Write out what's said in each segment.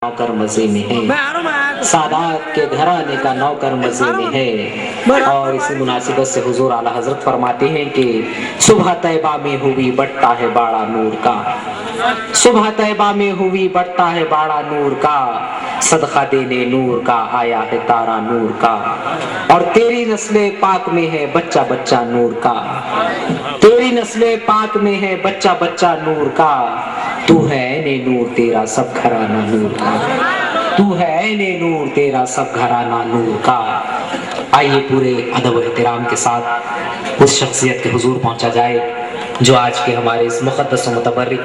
नौकर मजे में है, सादात के घराने का नौकर मजे में है। और इसी मुनासिबत से हुजूर आला हजरत फरमाते हैं कि सुबह तैबा में हुई बढ़ता है बाड़ा नूर का, सुबह तैबा में हुई बढ़ता है बाड़ा नूर का, सदका देने नूर का आया है तारा नूर का। और तेरी नस्ले पाक में है बच्चा बच्चा नूर का, तेरी नस्ले पाक में है बच्चा बच्चा नूर का। तू है ने नूर तेरा सब घराना नूर का, तू है ने नूर तेरा सब घराना नूर का। आइए पूरे अदब एहतराम के साथ उस शख्सियत के हुजूर पहुंचा जाए जो आज के हमारे इस मुक़द्दस व मुतबर्रिक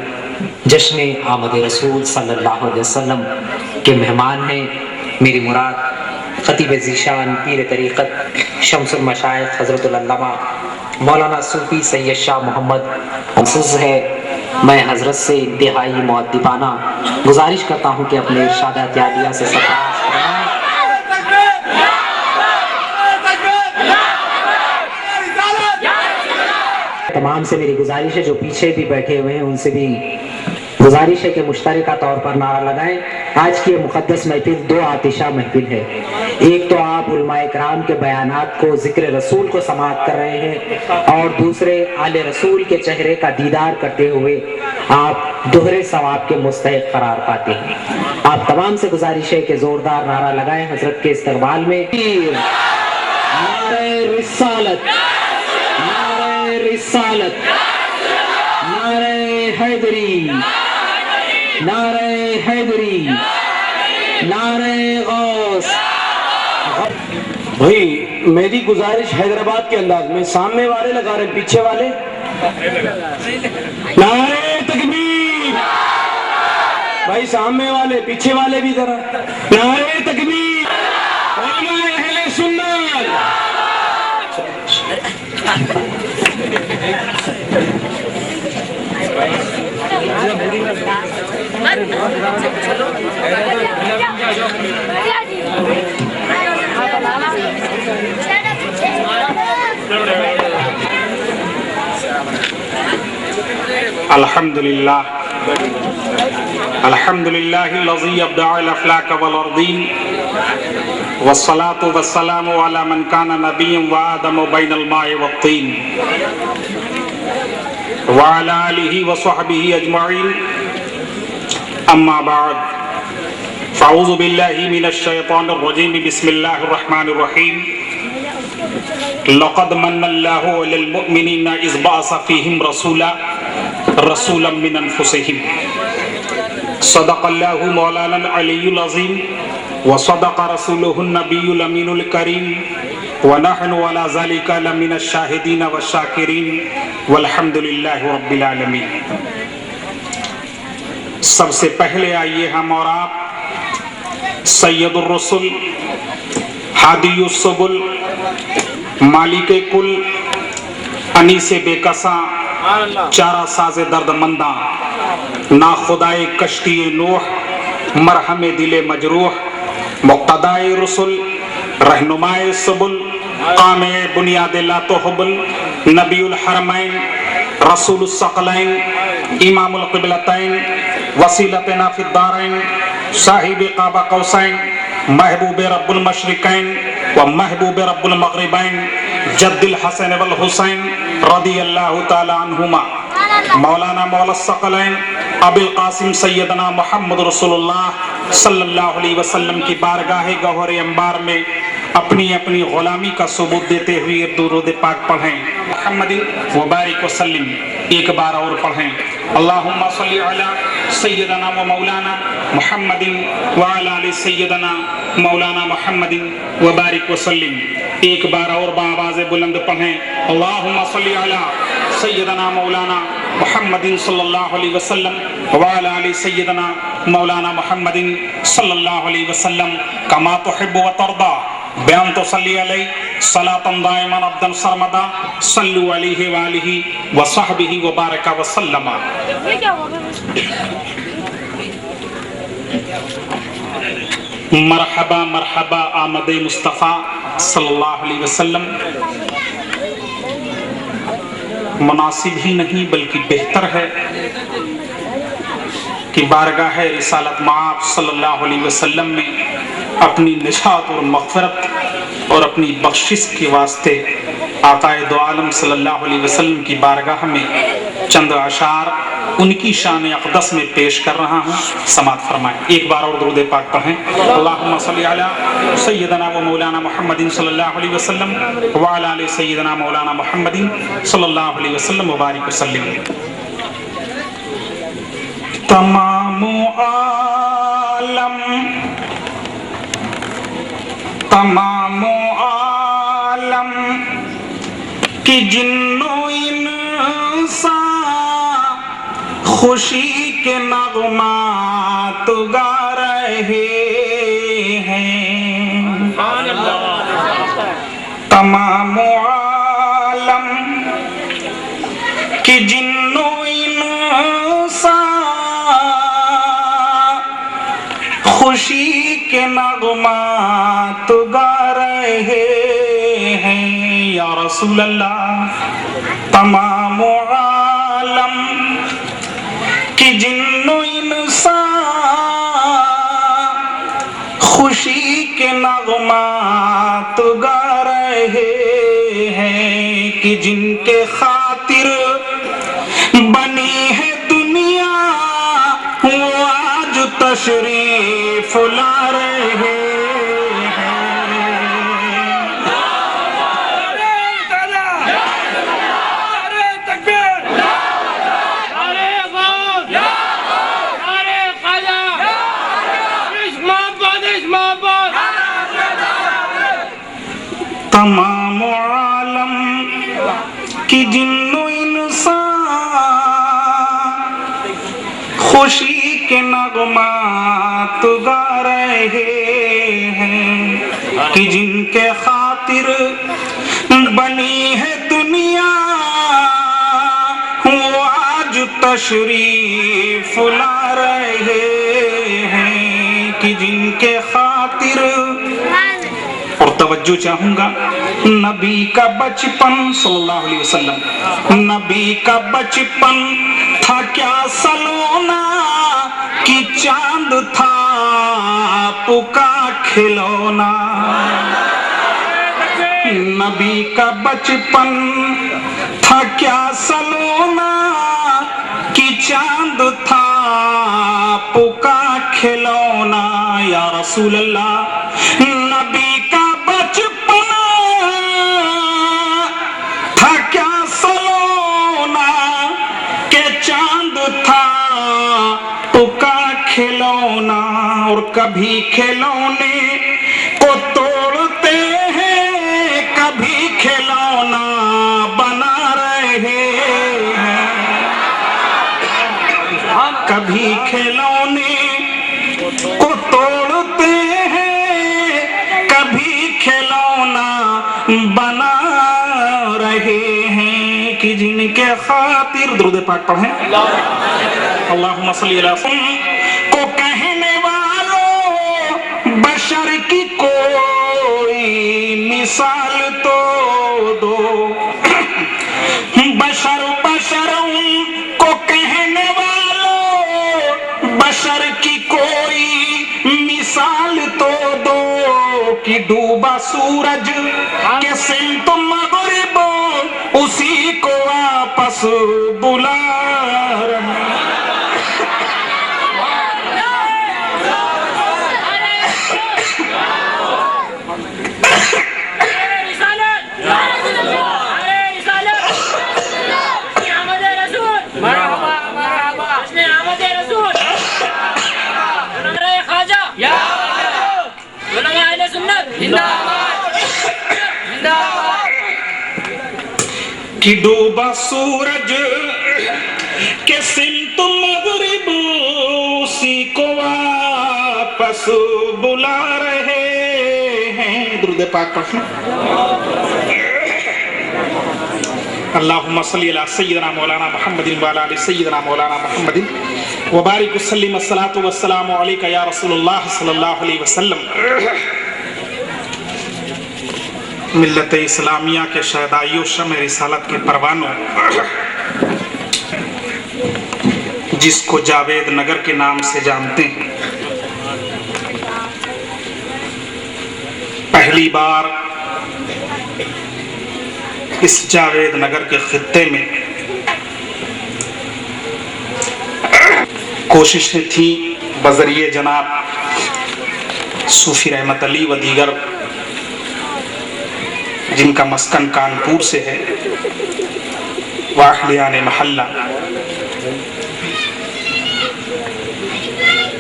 जश्न आमद रसूल सल्लल्लाहु अलैहि वसल्लम के मेहमान हैं। मेरी मुराद खतीब ज़ीशान पीर तरीक़त शम्सुल मशाइख़ हज़रतुल अल्लामा मौलाना सूफ़ी सैयद शाह मोहम्मद मंसूर है। मैं हजरत से इंतहाई मुअद्दिबाना गुजारिश करता हूँ कि अपने इरशादात यादिया से सरफराज फरमाएं। तमाम से मेरी गुजारिश है, जो पीछे भी बैठे हुए हैं उनसे भी गुजारिश है कि मुश्तरका तौर पर नारा लगाएं। आज की मुक़द्दस महफिल दो आतिशा महफिल है। एक तो आप उलमाए कराम के बयानात को ज़िक्र रसूल को समाअत कर रहे हैं और दूसरे आले रसूल के चेहरे का दीदार करते हुए आप दोहरे सवाब के मुस्तहिक़ करार पाते हैं। आप तमाम से गुजारिश है कि ज़ोरदार नारा लगाएं हजरत के इस्तक़बाल में। नारे रिसालत, नारे रिसालत, नारे हैदरी, नारे हैदरी, नारे गौस। भाई मेरी गुजारिश हैदराबाद के अंदाज में, सामने वाले लगा रहे पीछे वाले नारे तकबीर, भाई सामने वाले पीछे वाले भी जरा नारे तकबीर, उलमाए अहले सुन्नत। अल्हम्दुलिल्लाह अल्हम्दुलिल्लाहिल्लज़ी अब्दअल अफ़लाक वल अर्दीन वस्सलातु वस्सलामु अला मन काना नबिय्यन व आदम बैनल माइ वत्तीन व अला आलिहि व सहबिहि अजमईन अम्मा बाद फ़अऊज़ु बिल्लाहि मिनश शैतानिर रजीम बिस्मिल्लाहिर रहमानिर रहीम लक़द मन्नल्लाहु अलल मुअमिनीना इज़ बअस फ़ीहिम रसूलन मिन अनफुसिहिम सदक़ल्लाहु मौलाना अलियुल अज़ीम व सदक़ रसूलुहुन नबियुल अमीनुल करीम व नहनु अला ज़ालिका लमिनश शाहिदीन व शाकिरीन वल्हम्दुलिल्लाहि रब्बिल आलमीन। सबसे पहले आइए हम और आप सैयदुर रसूल हादियुस सुबुल मालिके कुल अनीसे बेकसा चारा साजे दर्दमंदा ना खुदाए कश्ती नूह मरहमे दिले मजरूह मुक्तदाए रसूल रहनुमाए सुबुल कामे बुनियाद ला तोहबुल नबीउल हरमैन रसूलुस सकलैन इमामुल क़िबलतैन वसीलतना फिद्दारैन साहिब काबा कौसैन महबूब रब्बुल मशरिकैन व महबूब रब्बुल मग़रिबैन जद्दिल हसन वल हुसैन रदियल्लाहु ताला अन्हुमा मौलाना मौला सकलैन अबुल कासिम सैयदना मोहम्मद रसूलुल्लाह सल्लल्लाहु अलैहि वसल्लम की बारगाह गौहर अंबार में अपनी अपनी गुलामी का सबूत देते हुए दुरूद पाक पढ़ें। मुहम्मदिन व बारिक वसल्लिम एक बार और पढ़ें। अल्लाहुम्मा सल्ली अला सैयदना व मौलाना मुहम्मदिन व अला आलि सैयदना मौलाना मुहम्मदिन व बारिक वसल्लिम एक बार और बाआवाज़ बुलंद पढ़ें। अल्लाहुम्मा सल्ली अला सैयदना मौलाना मुहम्मदिन सल्लल्लाहु अलैहि वसल्लम व अला आलि सैयदना मौलाना मुहम्मदिन सल्लल्लाहु अलैहि वसल्लम कमा तुहिब्बु व तर्दा बयान तो सल्ली अलैहि सलातन दाइमन अब्दन सरमदा सल्लु अलैहि व आलिहि व सहबिहि व बारका व सल्लमा। मरहबा मरहबा आमद मुस्तफ़ा सल्लल्लाहु अलैहि वसल्लम। मुनासिब ही नहीं बल्कि बेहतर है कि बारगाह रिसालत माप सल्लल्लाहु अलैहि वसल्लम में अपनी निजात और मग़फ़िरत और अपनी बख्शिश के वास्ते आक़ाए दो आलम सल्लल्लाहु अलैहि वसल्लम की बारगाह में चंद अशार उनकी शान अक़दस में पेश कर रहा हूँ। समात फरमाएं। एक बार और दुरूद पाक पढ़ें। अल्लाहुम्मा सल्ली अला सय्यदना व मौलाना मुहम्मदिन सल्लल्लाहु अलैहि वसल्लम व अला आलि सय्यदना मौलाना मुहम्मदिन सल्लल्लाहु अलैहि वसल्लम व बारिक वसल्लिम। तमामो आलम की जिन्नो इंसान खुशी के नगमात गा रहे हैं। तमाम आलम की जिन्नो इंसान खुशी के नगमात गा रहे हैं। या रसूल अल्लाह तमाम आलम कि जिन्नो इंसान खुशी के नगमात गा रहे हैं कि जिनके खातिर बनी है दुनिया वो आज तशरीफ ला रहे हैं। तमाम आलम की जिन्नो इंसान खुशी के नगमात गा रहे हैं कि जिनके खातिर बनी है दुनिया वो आज तशरीफ ला रहे हैं कि जिनके खातिर। और तवज्जो चाहूंगा, नबी का बचपन सल्लल्लाहु अलैहि वसल्लम, नबी का बचपन था क्या सलोना कि चांद था पुका खिलौना। नबी का बचपन था क्या सलोना कि चांद था पुका खिलौना। या रसूल अल्लाह नबी का बचपन था क्या सलोना के चांद था पुका खिलौना। और कभी खिलौने को तोड़ते हैं कभी खिलौना बना रहे हैं। कभी खिलौने को तोड़ते हैं कभी खिलौना बना रहे हैं कि जिनके खातिर। दुरूद पाक पढ़ें। अल्लाहुम्मा सल्ली अला को कहने वालों बशर की कोई मिसाल तो दो। बशर को कहने वालों बशर की कोई मिसाल तो दो कि डूबा सूरज के सिमत मगरिब उसी को वापस बुला रहे। कि डूबा सूरज के सिमत मगरिब उसी को वापस बुला रहे हैं। दुरूद पाक पढ़ें। अल्लाहुम्मा सल्ली अला सय्यदना मौलाना मुहम्मदिन व अला आलि सय्यदना मौलाना मुहम्मदिन व बारिक वसल्लिम। अस्सलातु वस्सलामु अलैका या रसूलुल्लाह सल्लल्लाहु अलैहि वसल्लम। मिल्लत इस्लामिया के शहदाइयों शम्स रिसालत के परवानों, جس کو جاوید نگر کے نام سے جانتے ہیں، پہلی بار اس جاوید نگر کے خطے میں کوششیں تھیں بذریعہ جناب صوفی رحمت علی و دیگر جن کا مسکن کانپور سے ہے، واہلیان محلہ،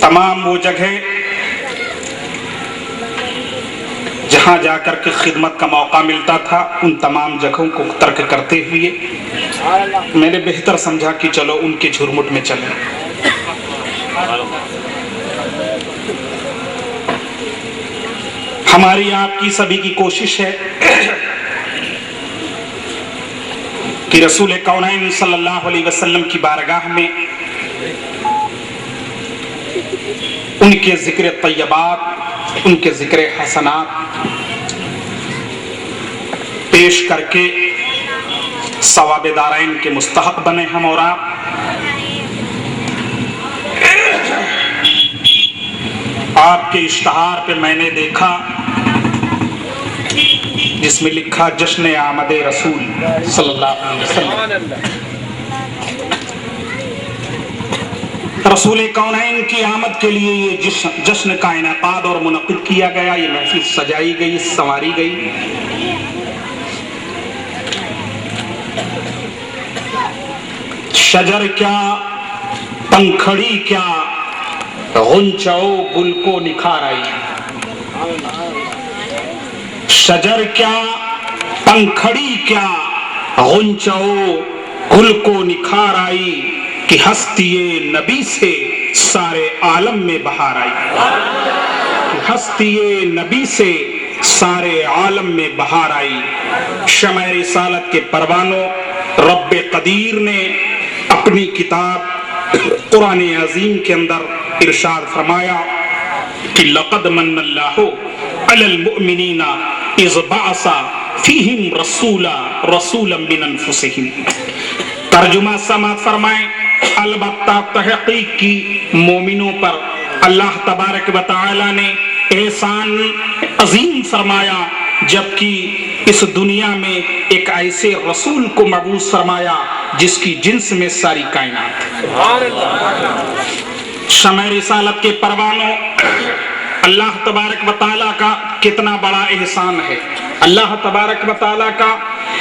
تمام وہ جگہ جہاں جا کر کے خدمت کا موقع ملتا تھا ان تمام جگہوں کو ترک کرتے ہوئے میں نے بہتر سمجھا کہ چلو ان کے جھرمٹ میں چلیں۔ ہماری آپ کی سبھی کی کوشش ہے کہ رسول کونین صلی اللہ علیہ وسلم کی بارگاہ میں ان کے ذکر طیبات، ان کے ذکر حسنات پیش کر کے ثواب دارین کے مستحق بنے ہم اور آپ۔ آپ کے اشتہار پہ میں نے دیکھا جس میں لکھا جشن آمد رسول صلی اللہ علیہ وسلم، رسول کونین کی آمد کے لیے یہ جشن کا انعقاد اور منعقد کیا گیا، یہ محفل سجائی گئی، سنواری گئی۔ شجر کیا، پنکھڑی کیا، غنچو گل کو نکھار آئی۔ شجر کیا، پنکھڑی کیا، غنچو گل کو نکھار آئی، کہ ہستی نبی سے سارے عالم میں بہار آئی، ہستی نبی سے سارے عالم میں بہار آئی۔ شمع رسالت کے پروانوں، رب قدیر نے اپنی کتاب قرآن عظیم کے اندر ارشاد فرمایا کہ لقد من اللہ علی المؤمنین اذ بعث فیہم رسولا من انفسہم۔ ترجمہ سماعت فرمائیں، البتہ تحقیق کی مومنوں پر اللہ تبارک و تعالی نے احسان عظیم فرمایا جبکہ اس دنیا میں ایک ایسے رسول کو مبعوث فرمایا جس کی جنس میں ساری کائنات۔ شمع رسالت کے پروانوں، اللہ تبارک و تعالیٰ کا کتنا بڑا احسان ہے، اللہ تبارک و تعالیٰ کا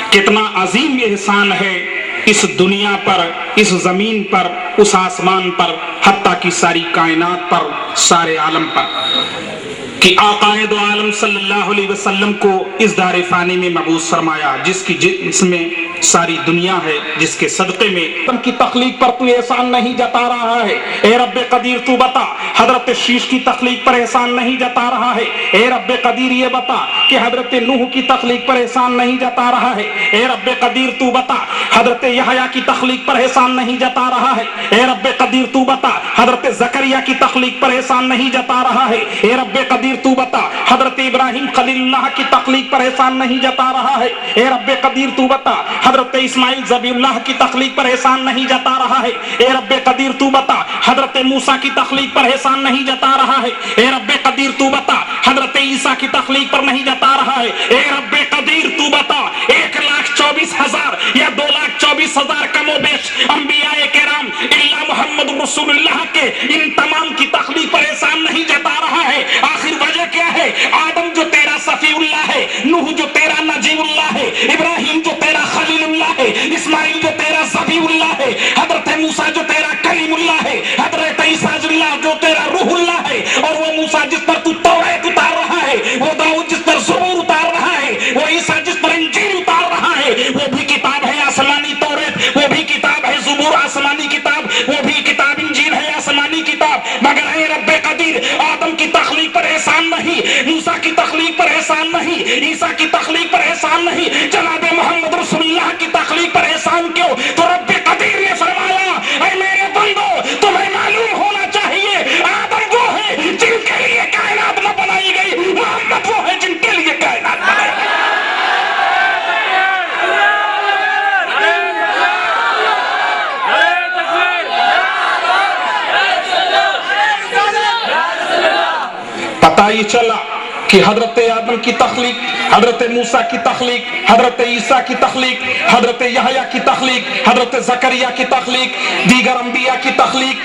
کتنا عظیم احسان ہے اس دنیا پر، اس زمین پر، اس آسمان پر، حتیٰ کی ساری کائنات پر، سارے عالم پر، کہ آقا دو عالم صلی اللہ علیہ وسلم کو اس دار فانی میں مبعوث فرمایا جس کی جس میں ساری دنیا ہے، جس کے صدقے میں تم کی تخلیق پر تو احسان نہیں جتا رہا ہے۔ اے رب قدیر تو بتا حضرت شیش کی تخلیق پر احسان نہیں جتا رہا ہے۔ اے رب قدیر یہ بتا کہ حضرت نوح کی تخلیق پر احسان نہیں جتا رہا ہے۔ اے رب قدیر تو بتا حضرت یحییٰ کی تخلیق پر احسان نہیں جتا رہا ہے۔ اے رب قدیر تو بتا حضرت زکریا کی تخلیق پر احسان نہیں جتا رہا ہے۔ اے رب قدیر تو بتا حضرت ابراہیم خلیل اللہ کی تخلیق پر احسان نہیں جتا رہا ہے۔ اے رب قدیر تو بتا حضرت اسماعیل ذبی اللہ کی تخلیق پر احسان نہیں جتا رہا ہے۔ اے رب قدیر تو بتا حضرت موسیٰ کی تخلیق پر احسان نہیں جتا رہا ہے۔ اے رب قدیر تو بتا حضرت عیسیٰ کی تخلیق پر نہیں جتا رہا ہے۔ اے رب قدیر تو بتا 1,24,000 یا 2,24,000 کم و بیش انبیاء کرام الا محمد رسول اللہ کے ان تمام کی تخلیق پر احسان نہیں جتا رہا ہے۔ آخر وجہ کیا ہے؟ آدم جو تیرا صفی اللہ ہے، نوح جو تیرا نجی اللہ ہے، ابراہیم جو تیرا خلیل اللہ ہے، اسماعیل جو تیرا ذبی اللہ ہے، حضرت موسیٰ جو تیرا کلیم اللہ ہے، حضرت عیسیٰ جو تیرا روح اللہ ہے، اور وہ موسیٰ جس پر تو توریت اتار رہا ہے، وہ داؤد جس پر زبور اتار رہا ہے، وہ عیسیٰ جس پر انجیل اتار رہا ہے، وہ بھی کتاب ہے آسمانی توریت، وہ بھی کتاب ہے زبور آسمانی کتاب، وہ بھی کتاب انجیل ہے آسمانی کتاب، مگر اے رب قدیر آدم کی تخلیق پر احسان نہیں، موسیٰ کی تخلیق پر احسان نہیں، عیسیٰ کی تخلیق پر احسان نہیں، جناب محمد رسول اللہ کی تخلیق پر احسان کیوں؟ تو رب قدیر نے فرمایا اے میرے بندو تمہیں معلوم ہونا چاہیے آدم وہ ہے جن کے لیے کائنات نہ بنائی گئی، محمد وہ ہے جن کے لیے کائنات بنائی گئی۔ पता ये चला कि हजरत आदम की तख्लीक, हजरत मूसा की तख्लीक, हजरत ईसा की तख्लीक, हजरत यहया की तख्लीक, हजरत जकरिया की तख्लीक, दीगर अंबिया की तख्लीक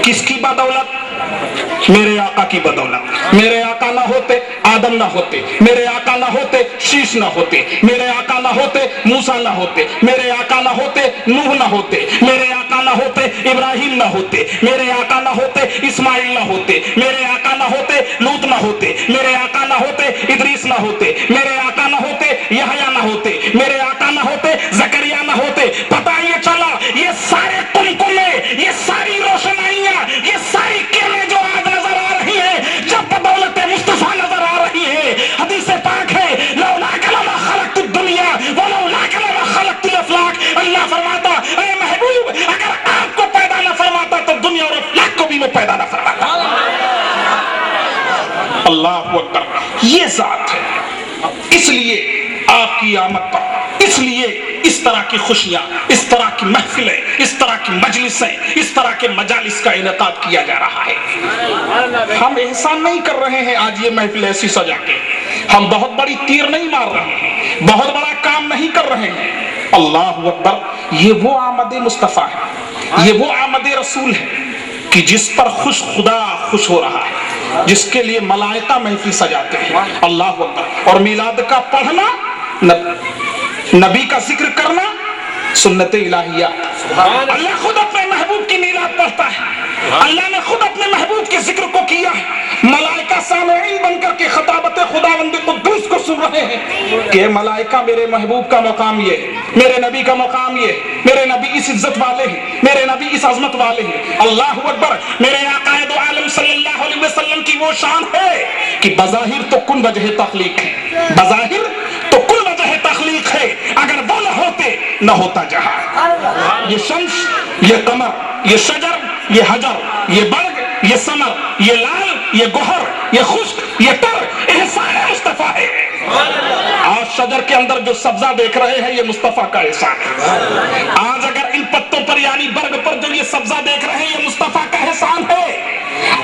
किसकी बदौलत? मेरे आका की बदौलत। मेरे आका ना होते आदम ना होते, मेरे आका ना होते शीश ना होते, मेरे आका ना होते मूसा ना होते, मेरे आका ना होते नूह ना होते, मेरे आका ना होते इब्राहिम ना होते, मेरे आका ना होते इस्माइल ना होते, मेरे आका ना होते लूत ना होते, मेरे आका ना होते इदरीस ना होते, मेरे आका ना होते यहया ना होते, मेरे आका ना होते जकरिया ना होते। पता ये चला ये सारे कुमकुमे, ये सारी रोशनाइयां, ये सारी किरणें जो आज नजर आ रही है, जब बदौलत मुस्तफा नजर आ रही है। हदीस पाक है लौला कलमा खलक़तुद दुनिया व लौला कलमा खलक़तुल अफलाक। अल्लाह फरमाता ऐ महबूब अगर आपको पैदा न फरमाता तो दुनिया और अफलाक को भी मैं पैदा न फरमाता। अल्लाह अकबर। ये जात है, इसलिए आपकी आमद पर, इसलिए इस तरह की खुशियां, इस तरह की महफिलें, इस तरह की मजलिसें, इस तरह के मजालिस का इनेकाद किया जा रहा है। हम एहसान नहीं कर रहे हैं आज ये महफिल ऐसी सजा के, हम बहुत बड़ी तीर नहीं मार रहे हैं, बहुत बड़ा काम नहीं कर रहे हैं। अल्लाह अकबर। ये वो आमद मुस्तफा है, ये वो आमद रसूल है कि जिस पर खुदा खुश हो रहा है, जिसके लिए मलाइका महफिल सजाते हैं। अल्लाह अकबर। और मिलाद का पढ़ना, नबी का जिक्र करना सुन्नत इलाहिया। अल्लाह खुद अपने महबूब की मिलाद पढ़ता है, अल्लाह ने खुद अपने महबूब के जिक्र को किया है। मलाइका सामईन बनकर के खताबत खुदावंद कुद्दूस को सुन रहे हैं कि मलाइका मेरे महबूब का मकाम ये है, मेरे नबी का मकाम ये, मेरे नबी इस इज्जत वाले हैं, मेरे नबी इस अजमत वाले हैं। अल्लाह अकबर। मेरे आका दो आलम सल्लल्लाहु अलैहि वसल्लम की वो शान है कि बज़ाहिर तो कुल वजह तख्लीक है, बज़ाहिर तो कुल वजह तख्लीक है, अगर वो न होते न होता जहां। ये शम्स, ये कमर, ये शजर, ये हजर, ये बर्ग, ये समर, ये लाल, ये गोहर, ये खुश्क, ये तर, एहसान मुस्तफा है। आज शजर के अंदर जो सब्जा देख रहे हैं ये मुस्तफा का एहसान है। आज अगर इन पत्तों पर यानी बर्ग पर जो ये सब्जा देख रहे हैं ये मुस्तफा का एहसान है।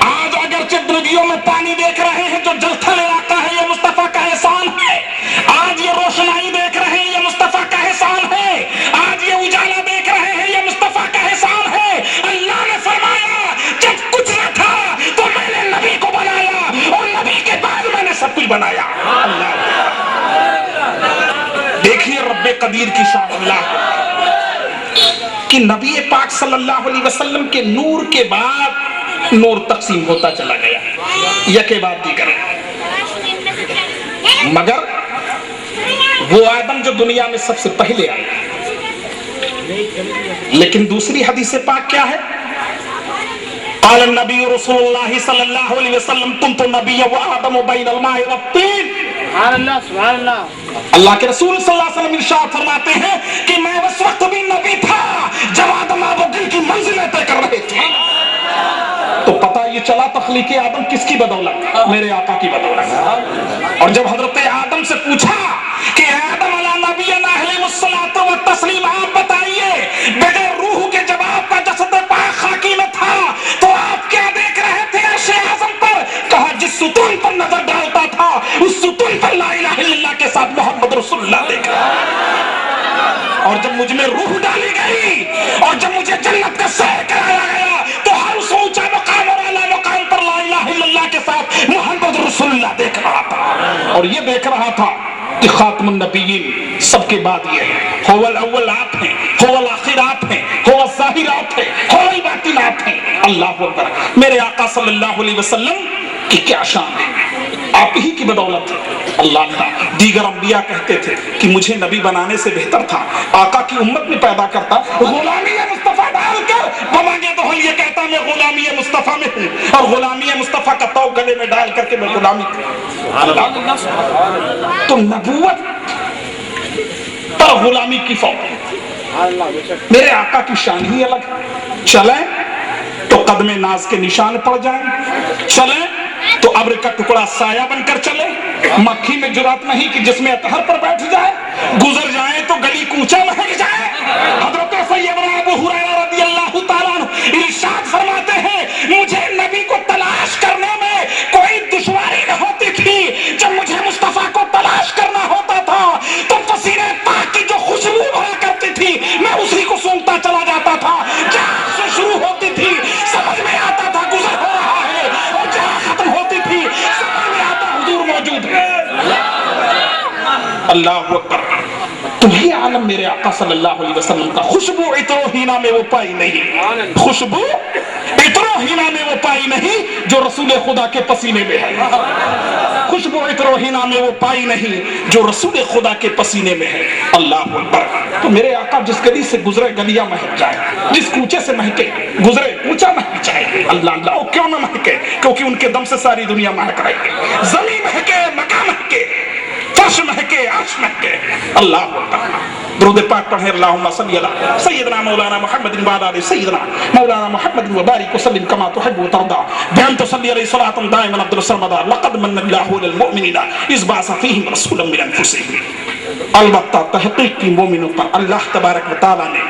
आज अगर नदियों में पानी देख रहे हैं जो जलथल इलाका है ये मुस्तफा का एहसान है। आज ये रोशनाई देख रहे हैं ये मुस्तफा का एहसान है। आज ये उजाला देख रहे हैं ये मुस्तफा का एहसान है। अल्लाह ने फरमाया जब कुछ न था तो मैंने नबी को बनाया और नबी के बाद मैंने सब कुछ बनाया। देखिए रब्बे कदीर की शान कि नबी पाक सल्लल्लाहु अलैहि वसल्लम के नूर के बाद नूर तकसीम होता चला गया, यके बाद दीगर। मगर वो आदम जो दुनिया में सबसे पहले आया, लेकिन दूसरी हदीस पाक क्या है? क़ाल नबी रसूलुल्लाह सल्लल्लाहु अलैहि वसल्लम कुन्तु नबिय्यन व आदम बैनल माइ व तीन। सुभान अल्लाह। अल्लाह के रसूल सल्लल्लाहु अलैहि वसल्लम इरशाद फरमाते हैं कि मैं उस वक्त भी नबी था जब आदम अबूबकर की मंजिलें तय कर रहे थे। तो पता ये चला तख्लीक आदम किसकी बदौलत? मेरे आका की बदौलत। और जब हजरत आदम से पूछा कि आदम अला नबीना अलैहिस्सलातु व तस्लीम आप बताइए, बगैर रूह के जवाब का जसद पाक खाकी में था तो आप क्या देख रहे थे अर्शे आज़म पर? कहा जिस सुतून पर नजर डालता था उस सुतून पर ला इलाहा इल्लल्लाह के साथ मोहम्मद रसूलुल्लाह देखा। और जब मुझ में रूह डाली गई और जब मुझे जन्नत का सैर कराया गया तो हर उस ऊंचा मकाम और आला मकाम पर ला इलाहा इल्लल्लाह के साथ मोहम्मद रसूलुल्लाह देख रहा था। और ये देख रहा था कि खातमुन नबिय्यीन सबके बाद ये है, हुवल अव्वल आप हैं, हुवल आखिर आप हैं, हुवल ज़ाहिर आप हैं, हुवल बातिन आप हैं। अल्लाहु अकबर। मेरे आका सल्लल्लाहु अलैहि वसल्लम की क्या शान है, आप ही की बदौलत है। अल्लाह का दीगर अंबिया कहते थे कि मुझे नबी बनाने से बेहतर था आका की उम्मत में पैदा करता, गुलामी मुस्तफा डालकर वो मांगे तो ये कहता मैं गुलामी मुस्तफा में हूँ और गुलामी मुस्तफा का तौ गले में डाल करके मैं गुलामी। तो नबूवत पर गुलामी की फौक। मेरे आका की शान ही अलग है। चले तो कदमे नाज के निशान पड़ जाए, चले तो अब्र का टुकड़ा साया बनकर चले, मक्खी में जुरात नहीं कि जिसमें अतहर पर बैठ जाए, गुजर जाए तो गली कूचा महक जाए। हजरत सैयदना अबू हुरैरा रज़ियल्लाहु ताला अन्हु इरशाद फरमाते हैं मुझे नबी को तलाश करने में कोई दुश्वारी न अल्लाह अकबर। तुम्हें आलम मेरे आका सल्लल्लाहु अलैहि वसल्लम का खुशबू इत्रो हीना में वो पाई नहीं, खुशबू इत्रो हीना में वो पाई नहीं जो रसूल खुदा के पसीने में है, खुशबू इत्रो हीना में वो पाई नहीं जो रसूल खुदा के पसीने में है। अल्लाह अकबर। तो मेरे आका जिस गली से गुजरे गलियां महक जाए, जिस कूचे से महके गुजरे कूचा महक जाए, अल्लाह अल्लाह। वो क्यों ना महके? क्योंकि उनके दम से सारी दुनिया महक रही है। जमीन महके, मकान महके, फर्श महके, अर्श महके। अल्लाह अकबर। दुरूद पाक पढ़े अल्लाहुम्मा सल्ली अला सय्यदना मौलाना मुहम्मद व अला सय्यदना मौलाना मुहम्मद व बारिक वसल्लिम कमा तुहिब्बु व तर्दा बिअन तुसल्ली अलैहि सलातन दाइमन अब्दुल सर्मदा लक़द मन्नल्लाहु अलल मुमिनीना इज़ बअसा फ़ीहिम रसूलन मिन अनफुसिहिम। अलबत्ता तहक़ीक़ की मोमिनों पर अल्लाह तबारक व तआला ने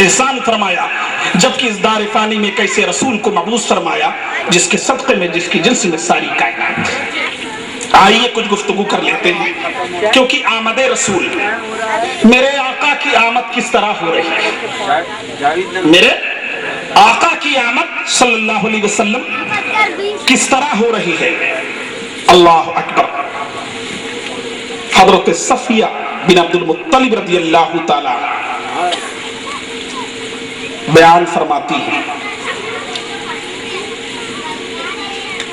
एहसान फरमाया, जबकि इस दार फ़ानी में कैसे रसूल को मबूस फरमाया जिसके सदक़े में, जिसकी जिन्स में सारी कायनात। आइए कुछ गुफ्तगू कर लेते हैं, क्योंकि आमद रसूल, मेरे आका की आमद किस तरह हो रही है, मेरे आका की आमद सल्लल्लाहु अलैहि वसल्लम किस तरह हो रही है। अल्लाह अकबर। हजरत सफिया बिन अब्दुल मुत्तलिब रज़ियल्लाहु ताला बयान फरमाती है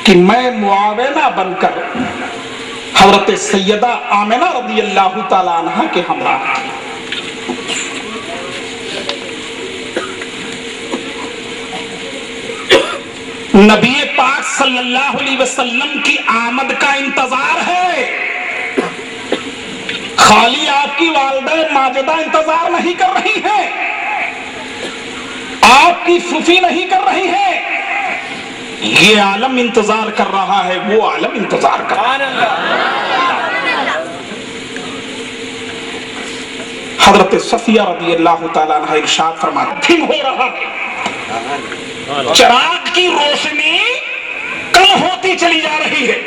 कि मैं मुआविना बनकर हजरत सैयदा आमिना रज़ियल्लाहु ताला अन्हा के हमरा नबी पाक सल्लल्लाहु अलैहि वसल्लम की आमद का इंतजार है। खाली आपकी वालिदा माजिदा इंतजार नहीं कर रही है, आपकी फूफी नहीं कर रही है, ये आलम इंतजार कर रहा है, वो आलम इंतजार कर रहा है। हजरत सफिया रज़ियल्लाहु ताला अन्हा इरशाद फरमाती हो रहा है, चिराग की रोशनी कम होती चली जा रही है।